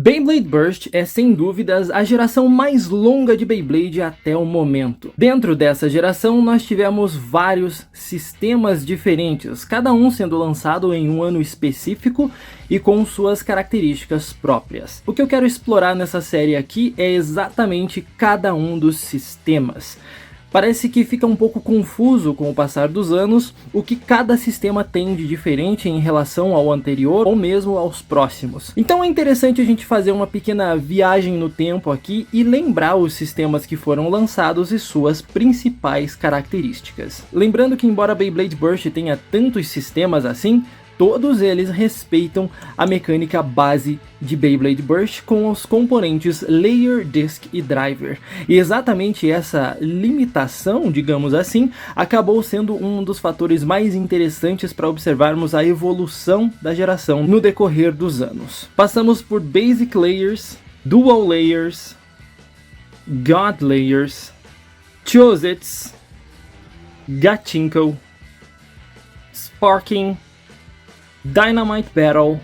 Beyblade Burst é sem dúvidas a geração mais longa de Beyblade até o momento. Dentro dessa geração nós tivemos vários sistemas diferentes, cada um sendo lançado em um ano específico e com suas características próprias. O que eu quero explorar nessa série aqui é exatamente cada um dos sistemas. Parece que fica um pouco confuso com o passar dos anos o que cada sistema tem de diferente em relação ao anterior ou mesmo aos próximos. Então é interessante a gente fazer uma pequena viagem no tempo aqui e lembrar os sistemas que foram lançados e suas principais características. Lembrando que embora Beyblade Burst tenha tantos sistemas assim, todos eles respeitam a mecânica base de Beyblade Burst com os componentes Layer, Disc e Driver. E exatamente essa limitação, digamos assim, acabou sendo um dos fatores mais interessantes para observarmos a evolução da geração no decorrer dos anos. Passamos por Basic Layers, Dual Layers, God Layers, Chosets, Gachinko, Sparking, Dynamite Battle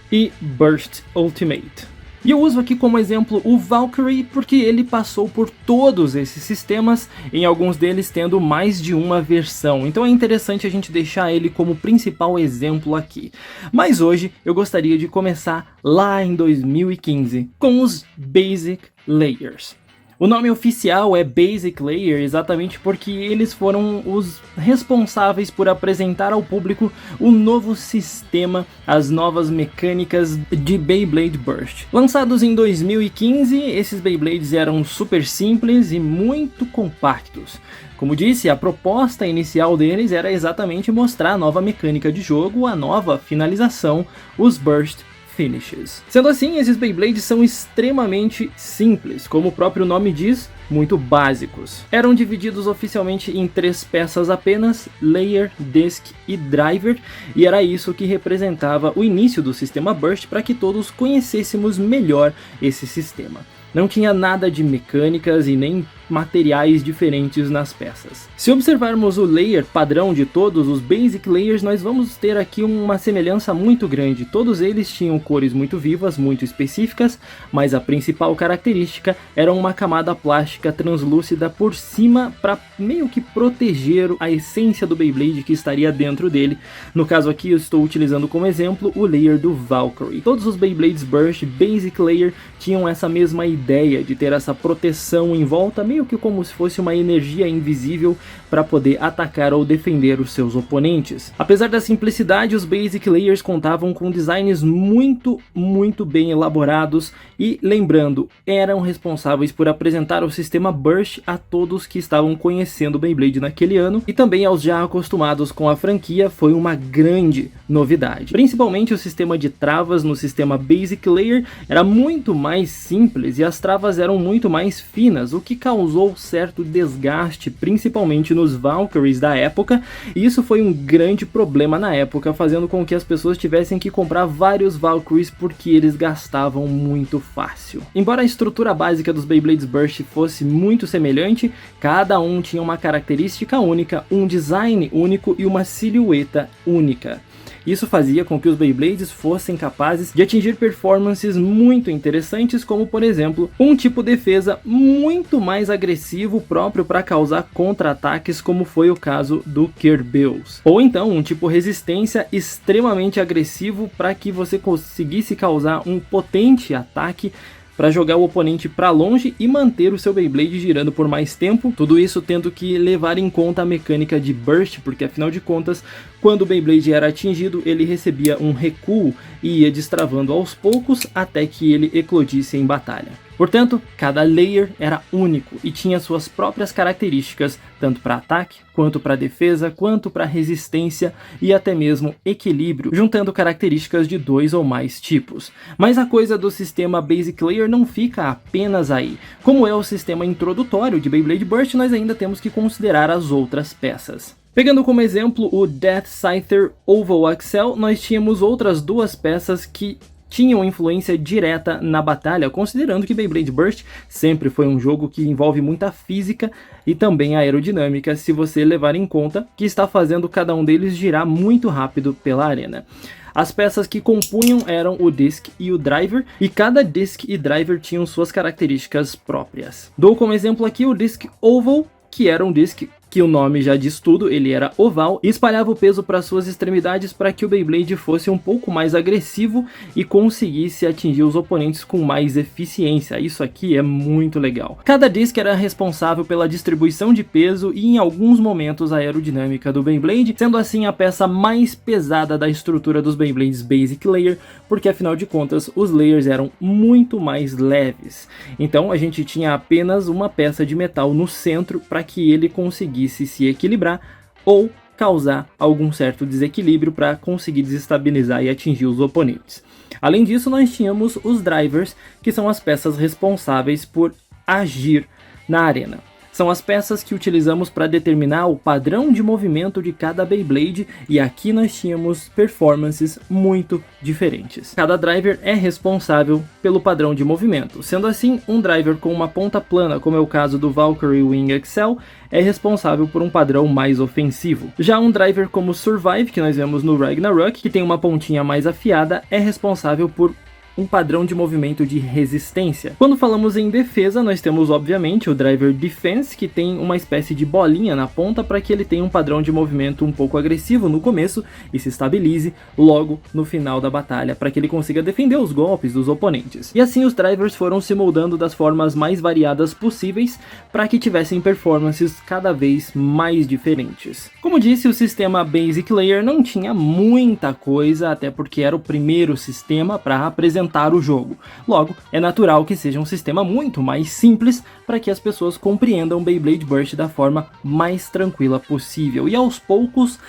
e Burst Ultimate. E eu uso aqui como exemplo o Valkyrie porque ele passou por todos esses sistemas, em alguns deles tendo mais de uma versão, então é interessante a gente deixar ele como principal exemplo aqui. Mas hoje eu gostaria de começar lá em 2015 com os Basic Layers. O nome oficial é Basic Layer exatamente porque eles foram os responsáveis por apresentar ao público o novo sistema, as novas mecânicas de Beyblade Burst. Lançados em 2015, esses Beyblades eram super simples e muito compactos. Como disse, a proposta inicial deles era exatamente mostrar a nova mecânica de jogo, a nova finalização, os Burst Finishes. Sendo assim, esses Beyblades são extremamente simples, como o próprio nome diz, muito básicos. Eram divididos oficialmente em 3 peças apenas, Layer, Disc e Driver, e era isso que representava o início do sistema Burst para que todos conhecêssemos melhor esse sistema. Não tinha nada de mecânicas e nem materiais diferentes nas peças. Se observarmos o layer padrão de todos os Basic Layers, nós vamos ter aqui uma semelhança muito grande. Todos eles tinham cores muito vivas, muito específicas, mas a principal característica era uma camada plástica translúcida por cima para meio que proteger a essência do Beyblade que estaria dentro dele. No caso aqui eu estou utilizando como exemplo o layer do Valkyrie. Todos os Beyblades Burst Basic Layer tinham essa mesma ideia de ter essa proteção em volta, meio que como se fosse uma energia invisível para poder atacar ou defender os seus oponentes. Apesar da simplicidade, os Basic Layers contavam com designs muito bem elaborados e, lembrando, eram responsáveis por apresentar o sistema Burst a todos que estavam conhecendo o Beyblade naquele ano e também aos já acostumados com a franquia foi uma grande novidade. Principalmente o sistema de travas no sistema Basic Layer era muito mais simples e as travas eram muito mais finas, o que causou certo desgaste, principalmente nos Valkyries da época, e isso foi um grande problema na época, fazendo com que as pessoas tivessem que comprar vários Valkyries porque eles gastavam muito fácil. Embora a estrutura básica dos Beyblades Burst fosse muito semelhante, cada um tinha uma característica única, um design único e uma silhueta única. Isso fazia com que os Beyblades fossem capazes de atingir performances muito interessantes, como por exemplo, um tipo de defesa muito mais agressivo próprio para causar contra-ataques, como foi o caso do Kerbals. Ou então um tipo resistência extremamente agressivo para que você conseguisse causar um potente ataque para jogar o oponente para longe e manter o seu Beyblade girando por mais tempo, tudo isso tendo que levar em conta a mecânica de Burst, porque afinal de contas, quando o Beyblade era atingido, ele recebia um recuo e ia destravando aos poucos até que ele eclodisse em batalha. Portanto, cada layer era único e tinha suas próprias características, tanto para ataque, quanto para defesa, quanto para resistência e até mesmo equilíbrio, juntando características de 2 ou mais tipos. Mas a coisa do sistema Basic Layer não fica apenas aí. Como é o sistema introdutório de Beyblade Burst, nós ainda temos que considerar as outras peças. Pegando como exemplo o Death Scyther Oval Axle, nós tínhamos outras 2 peças que tinham influência direta na batalha, considerando que Beyblade Burst sempre foi um jogo que envolve muita física e também aerodinâmica, se você levar em conta que está fazendo cada um deles girar muito rápido pela arena. As peças que compunham eram o disc e o driver, e cada disc e driver tinham suas características próprias. Dou como exemplo aqui o disc oval, que era um disc que o nome já diz tudo, ele era oval e espalhava o peso para suas extremidades para que o Beyblade fosse um pouco mais agressivo e conseguisse atingir os oponentes com mais eficiência. Isso aqui é muito legal. Cada disc era responsável pela distribuição de peso e em alguns momentos a aerodinâmica do Beyblade, sendo assim a peça mais pesada da estrutura dos Beyblades Basic Layer, porque afinal de contas os layers eram muito mais leves. Então a gente tinha apenas uma peça de metal no centro para que ele conseguisse se equilibrar ou causar algum certo desequilíbrio para conseguir desestabilizar e atingir os oponentes. Além disso, nós tínhamos os drivers, que são as peças responsáveis por agir na arena. São as peças que utilizamos para determinar o padrão de movimento de cada Beyblade, e aqui nós tínhamos performances muito diferentes. Cada driver é responsável pelo padrão de movimento, sendo assim, um driver com uma ponta plana, como é o caso do Valkyrie Wing XL, é responsável por um padrão mais ofensivo. Já um driver como o Survive, que nós vemos no Ragnarok, que tem uma pontinha mais afiada, é responsável por um padrão de movimento de resistência. Quando falamos em defesa, nós temos obviamente o Driver Defense, que tem uma espécie de bolinha na ponta para que ele tenha um padrão de movimento um pouco agressivo no começo e se estabilize logo no final da batalha, para que ele consiga defender os golpes dos oponentes. E assim os drivers foram se moldando das formas mais variadas possíveis para que tivessem performances cada vez mais diferentes. Como disse, o sistema Basic Layer não tinha muita coisa, até porque era o primeiro sistema para apresentar o jogo. Logo, é natural que seja um sistema muito mais simples para que as pessoas compreendam Beyblade Burst da forma mais tranquila possível. E aos poucos,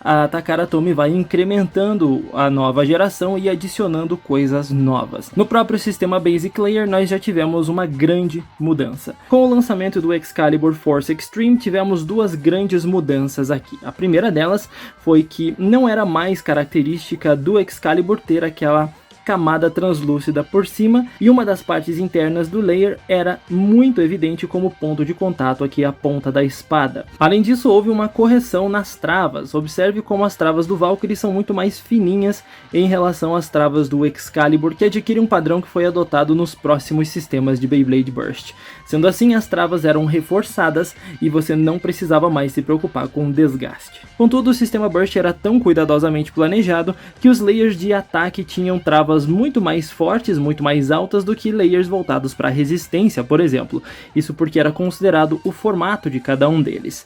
a Takara Tomy vai incrementando a nova geração e adicionando coisas novas. No próprio sistema Basic Layer nós já tivemos uma grande mudança. Com o lançamento do Excalibur Force Extreme tivemos duas grandes mudanças aqui. A primeira delas foi que não era mais característica do Excalibur ter aquela camada translúcida por cima, e uma das partes internas do layer era muito evidente como ponto de contato aqui a ponta da espada. Além disso, houve uma correção nas travas. Observe como as travas do Valkyrie são muito mais fininhas em relação às travas do Excalibur, que adquire um padrão que foi adotado nos próximos sistemas de Beyblade Burst. Sendo assim, as travas eram reforçadas e você não precisava mais se preocupar com desgaste. Contudo, o sistema Burst era tão cuidadosamente planejado que os layers de ataque tinham travas muito mais fortes, muito mais altas do que layers voltados para resistência, por exemplo. Isso porque era considerado o formato de cada um deles.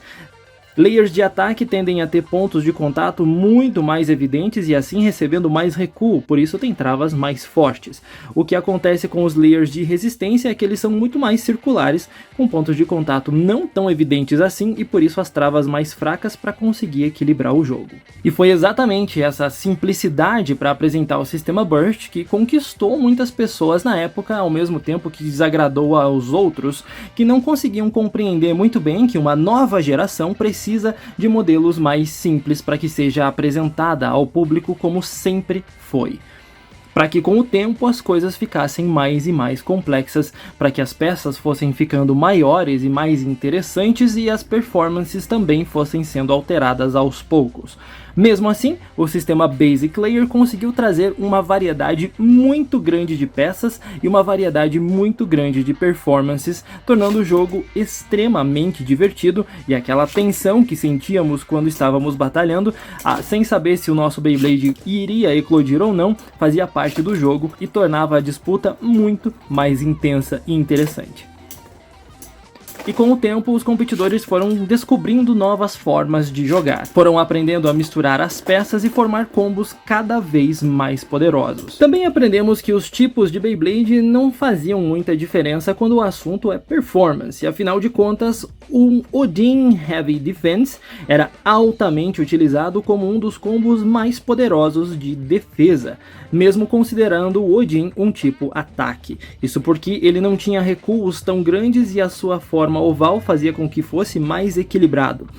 Layers de ataque tendem a ter pontos de contato muito mais evidentes e assim recebendo mais recuo, por isso tem travas mais fortes. O que acontece com os layers de resistência é que eles são muito mais circulares, com pontos de contato não tão evidentes assim e por isso as travas mais fracas para conseguir equilibrar o jogo. E foi exatamente essa simplicidade para apresentar o sistema Burst que conquistou muitas pessoas na época, ao mesmo tempo que desagradou aos outros que não conseguiam compreender muito bem que uma nova geração precisa de modelos mais simples para que seja apresentada ao público como sempre foi. Para que com o tempo as coisas ficassem mais e mais complexas, para que as peças fossem ficando maiores e mais interessantes e as performances também fossem sendo alteradas aos poucos. Mesmo assim, o sistema Basic Layer conseguiu trazer uma variedade muito grande de peças e uma variedade muito grande de performances, tornando o jogo extremamente divertido, e aquela tensão que sentíamos quando estávamos batalhando, sem saber se o nosso Beyblade iria eclodir ou não, fazia parte do jogo e tornava a disputa muito mais intensa e interessante. E com o tempo, os competidores foram descobrindo novas formas de jogar. Foram aprendendo a misturar as peças e formar combos cada vez mais poderosos. Também aprendemos que os tipos de Beyblade não faziam muita diferença quando o assunto é performance. Afinal de contas, o Odin Heavy Defense era altamente utilizado como um dos combos mais poderosos de defesa, mesmo considerando o Odin um tipo ataque. Isso porque ele não tinha recuos tão grandes e a sua forma oval fazia com que fosse mais equilibrado.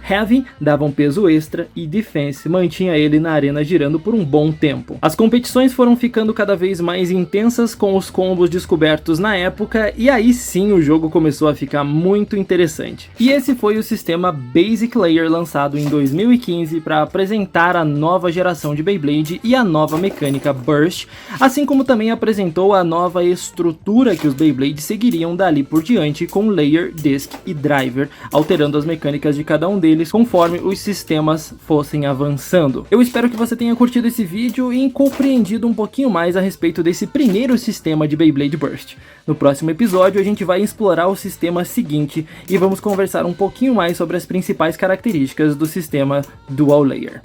Heavy dava um peso extra e Defense mantinha ele na arena girando por um bom tempo. As competições foram ficando cada vez mais intensas com os combos descobertos na época e aí sim o jogo começou a ficar muito interessante. E esse foi o sistema Basic Layer lançado em 2015 para apresentar a nova geração de Beyblade e a nova mecânica Burst, assim como também apresentou a nova estrutura que os Beyblades seguiriam dali por diante com Layer, Disc e Driver, alterando as mecânicas de cada um deles conforme os sistemas fossem avançando. Eu espero que você tenha curtido esse vídeo e compreendido um pouquinho mais a respeito desse primeiro sistema de Beyblade Burst. No próximo episódio a gente vai explorar o sistema seguinte e vamos conversar um pouquinho mais sobre as principais características do sistema Dual Layer.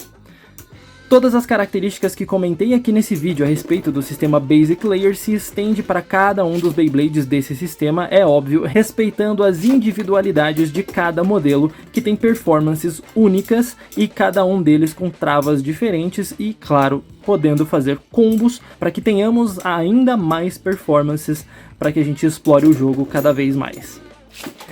Todas as características que comentei aqui nesse vídeo a respeito do sistema Basic Layer se estende para cada um dos Beyblades desse sistema, é óbvio, respeitando as individualidades de cada modelo, que tem performances únicas e cada um deles com travas diferentes e, claro, podendo fazer combos para que tenhamos ainda mais performances para que a gente explore o jogo cada vez mais.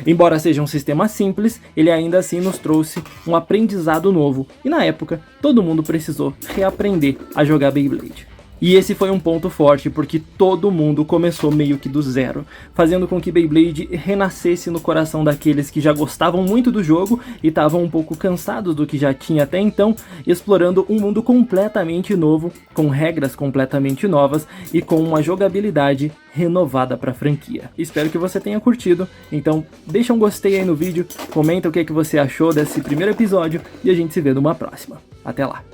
Embora seja um sistema simples, ele ainda assim nos trouxe um aprendizado novo, e na época todo mundo precisou reaprender a jogar Beyblade. E esse foi um ponto forte porque todo mundo começou meio que do zero, fazendo com que Beyblade renascesse no coração daqueles que já gostavam muito do jogo e estavam um pouco cansados do que já tinha até então, explorando um mundo completamente novo, com regras completamente novas e com uma jogabilidade renovada para a franquia. Espero que você tenha curtido, então deixa um gostei aí no vídeo, comenta o que você achou desse primeiro episódio e a gente se vê numa próxima. Até lá!